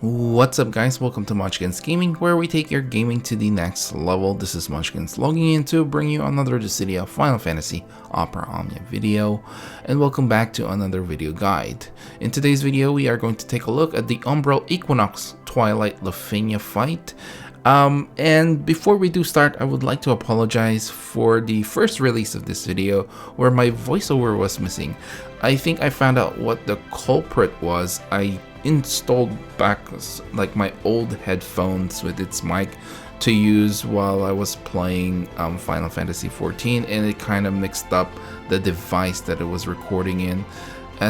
What's up guys, welcome to Munchkins Gaming, where we take your gaming to the next level. This is Munchkins logging in to bring you another Dissidia Final Fantasy Opera Omnia video, and welcome back to another video guide. In today's video we are going to take a look at the Umbral Equinox Twilight LUFENIA fight. And before we do start, I would like to apologize for the first release of this video where my voiceover was missing. I think I found out what the culprit was. I installed back like my old headphones with its mic to use while I was playing Final Fantasy 14, and it kind of mixed up the device that it was recording in.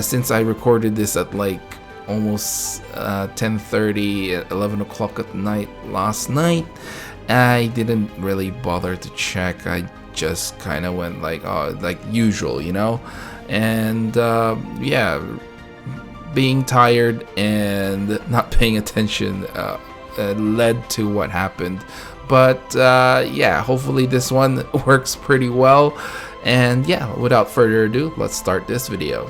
Since I recorded this at like almost 10:30, 11 o'clock at night last night, I didn't really bother to check. I just kind of went like usual, you know, and yeah, being tired and not paying attention led to what happened. But yeah, hopefully this one works pretty well, and yeah, without further ado, let's start this video.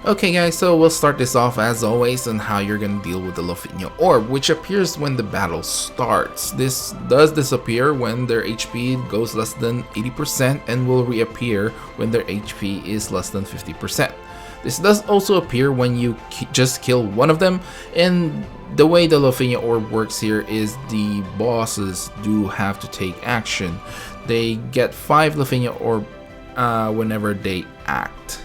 Okay guys, so we'll start this off as always on how you're going to deal with the LUFENIA orb, which appears when the battle starts. This does disappear when their HP goes less than 80% and will reappear when their HP is less than 50%. This does also appear when you just kill one of them, and the way the LUFENIA orb works here is the bosses do have to take action. They get 5 LUFENIA orb whenever they act.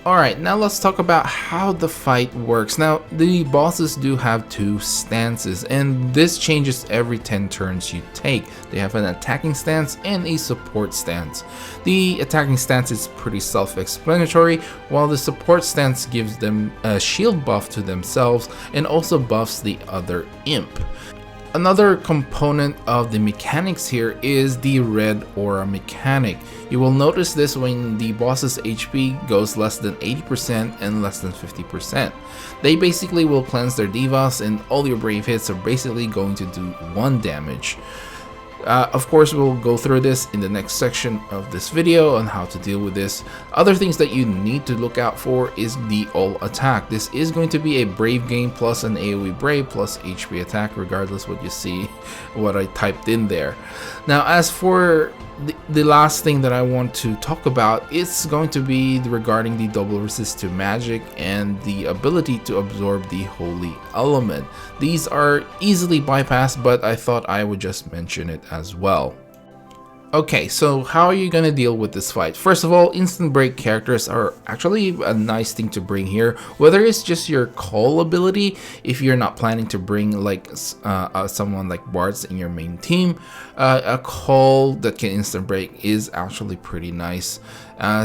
Alright, now let's talk about how the fight works. Now, the bosses do have 2 stances, and this changes every 10 turns you take. They have an attacking stance and a support stance. The attacking stance is pretty self-explanatory, while the support stance gives them a shield buff to themselves and also buffs the other imp. Another component of the mechanics here is the red aura mechanic. You will notice this when the boss's HP goes less than 80% and less than 50%. They basically will cleanse their divas, and all your brave hits are basically going to do 1 damage. Of course, we'll go through this in the next section of this video on how to deal with this. Other things that you need to look out for is the all attack. This is going to be a brave gain plus an AoE brave plus HP attack, regardless what you see, what I typed in there. Now, as for the last thing that I want to talk about, it's going to be regarding the double resist to magic and the ability to absorb the holy element. These are easily bypassed, but I thought I would just mention it as well. Okay, so how are you gonna deal with this fight? First of all, instant break characters are actually a nice thing to bring here, whether it's just your call ability, if you're not planning to bring like someone like Bards in your main team. A call that can instant break is actually pretty nice,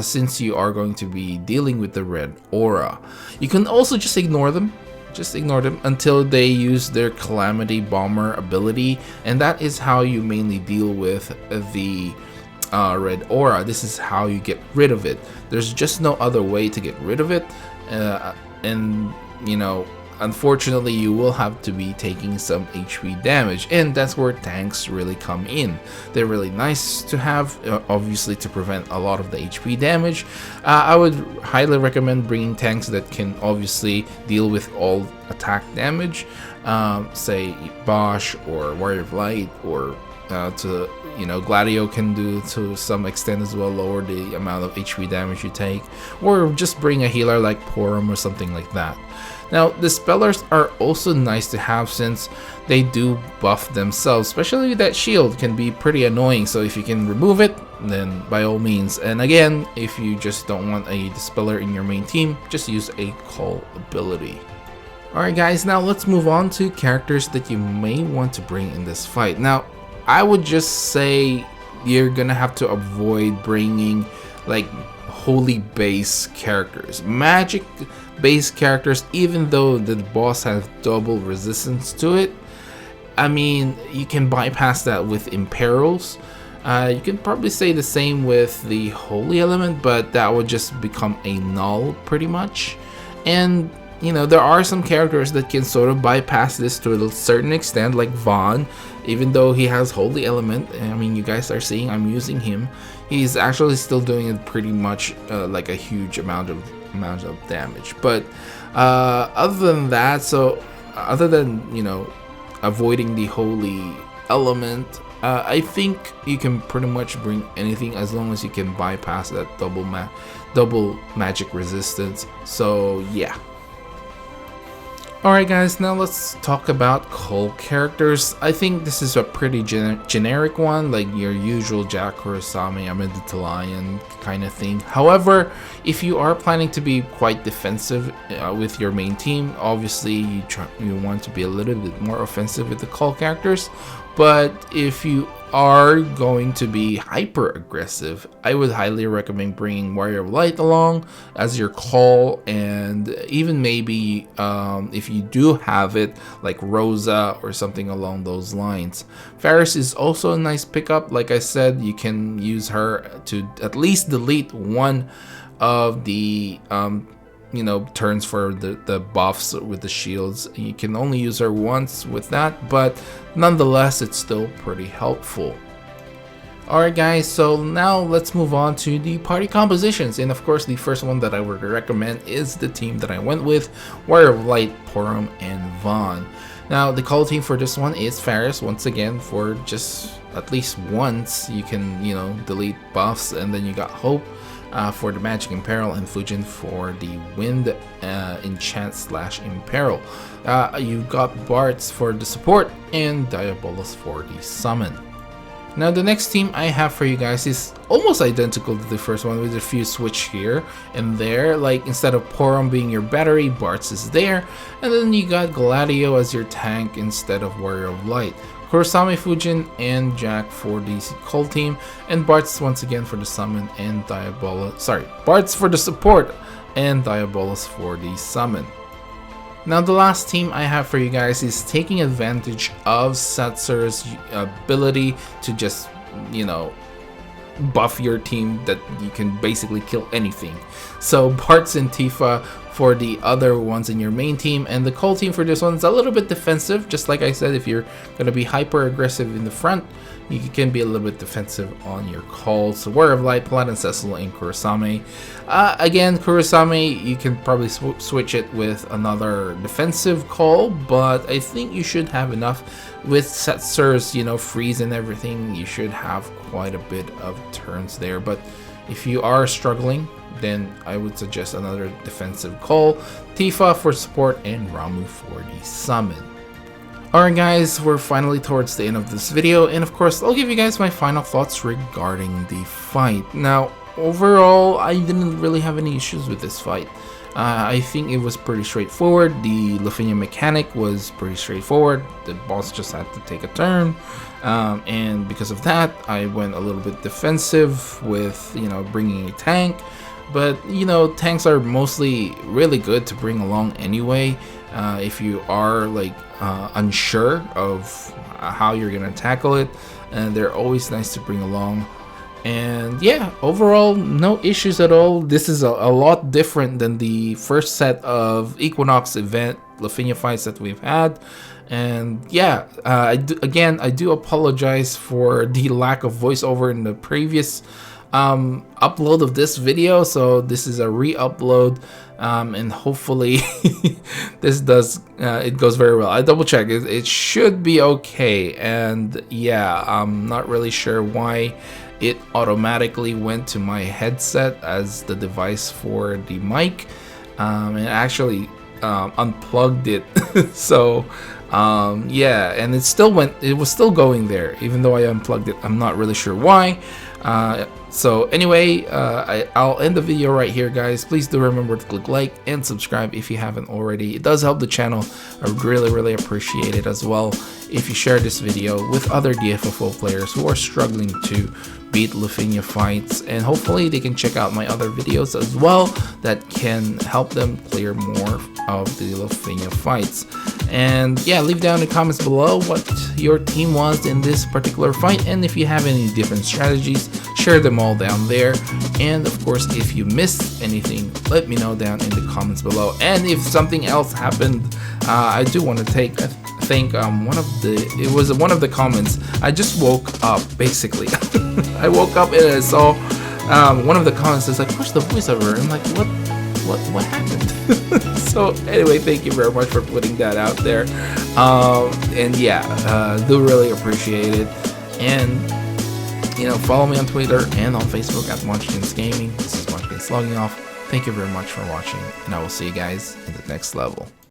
since you are going to be dealing with the red aura. You can also just ignore them. Just ignore them until they use their Calamity Bomber ability, and that is how you mainly deal with the red aura. This is how you get rid of it. There's just no other way to get rid of it, and you know, unfortunately you will have to be taking some HP damage, and that's where tanks really come in. They're really nice to have, obviously, to prevent a lot of the HP damage. I would highly recommend bringing tanks that can obviously deal with all attack damage, say Bosch or Warrior of Light, or to, you know, Gladio can do to some extent as well, lower the amount of HP damage you take, or just bring a healer like Porum or something like that. Now, the spellers are also nice to have since they do buff themselves, especially that shield can be pretty annoying, so if you can remove it, then by all means. And again, if you just don't want a dispeller in your main team, just use a call ability. Alright guys, now let's move on to characters that you may want to bring in this fight. Now, I would just say you're gonna have to avoid bringing like holy base characters. Magic base characters, even though the boss has double resistance to it, I mean, you can bypass that with Imperils. You can probably say the same with the holy element, but that would just become a null pretty much. And you know, there are some characters that can sort of bypass this to a certain extent, like Vaughn. Even though he has holy element, I mean, you guys are seeing I'm using him, he's actually still doing it pretty much like a huge amount of damage. But other than that, so other than, you know, avoiding the holy element, I think you can pretty much bring anything as long as you can bypass that double magic resistance. So yeah. Alright guys, now let's talk about call characters. I think this is a pretty generic one, like your usual Jack, Kurosame, Amida the Lion kind of thing. However, if you are planning to be quite defensive with your main team, obviously you want to be a little bit more offensive with the call characters. But if you are going to be hyper aggressive, I would highly recommend bringing Warrior of Light along as your call, and even maybe if you do have it, like Rosa or something along those lines. Faris is also a nice pickup. Like I said, you can use her to at least delete one of the you know, turns for the buffs with the shields. You can only use her once with that, but nonetheless it's still pretty helpful. Alright guys, so now let's move on to the party compositions, and of course the first one that I would recommend is the team that I went with, Warrior of Light, Porom, and Vaughn. Now the call team for this one is Faris. Once again, for just at least once you can, you know, delete buffs, and then you got Hope for the Magic Imperil, and Fujin for the Wind Enchant / Imperil. You've got Bartz for the support, and Diabolus for the summon. Now the next team I have for you guys is almost identical to the first one, with a few switch here and there. Like instead of Porom being your battery, Bartz is there, and then you got Gladio as your tank instead of Warrior of Light. Kurosame, Fujin, and Jack for the call team, and Bartz once again for the summon, and Bartz for the support, and Diabolus for the summon. Now the last team I have for you guys is taking advantage of Setsur's ability to just, you know, buff your team that you can basically kill anything. So Bartz and Tifa for the other ones in your main team, and the call team for this one is a little bit defensive. Just like I said, if you're going to be hyper aggressive in the front, you can be a little bit defensive on your calls. So Warrior of Light, Paladin Cecil, and Kurosame. Again, Kurosame, you can probably switch it with another defensive call, but I think you should have enough with Setsur's, you know, freeze and everything. You should have quite a bit of turns there, but if you are struggling, then I would suggest another defensive call, Tifa for support, and Ramuh for the summon. Alright guys, we're finally towards the end of this video, and of course I'll give you guys my final thoughts regarding the fight. Now overall, I didn't really have any issues with this fight. I think it was pretty straightforward. The LUFENIA mechanic was pretty straightforward. The boss just had to take a turn, and because of that I went a little bit defensive with, you know, bringing a tank. But you know, tanks are mostly really good to bring along anyway, if you are like unsure of how you're gonna tackle it, and they're always nice to bring along. And yeah, overall no issues at all. This is a lot different than the first set of Equinox event LUFENIA fights that we've had. And yeah, I do apologize for the lack of voiceover in the previous upload of this video, so this is a re-upload, and hopefully this does it goes very well. I double checked, it should be okay. And yeah, I'm not really sure why it automatically went to my headset as the device for the mic, and actually unplugged it. So yeah, and it was still going there even though I unplugged it. I'm not really sure why. So anyway, I'll end the video right here, guys. Please do remember to click like and subscribe if you haven't already. It does help the channel. I would really appreciate it as well if you share this video with other DFFOO players who are struggling to beat LUFENIA fights, and hopefully they can check out my other videos as well that can help them clear more of the LUFENIA fights. And yeah, leave down in the comments below what your team was in this particular fight, and if you have any different strategies, share them all down there. And of course, if you missed anything, let me know down in the comments below. And if something else happened, I do want to thank one of the comments. I just woke up basically. I woke up and I saw one of the comments is like, "Where's the voiceover?" I'm like, what happened? So anyway, thank you very much for putting that out there. And yeah, do really appreciate it. And you know, follow me on Twitter and on Facebook at Munchkins Gaming. This is Munchkins logging off. Thank you very much for watching, and I will see you guys in the next level.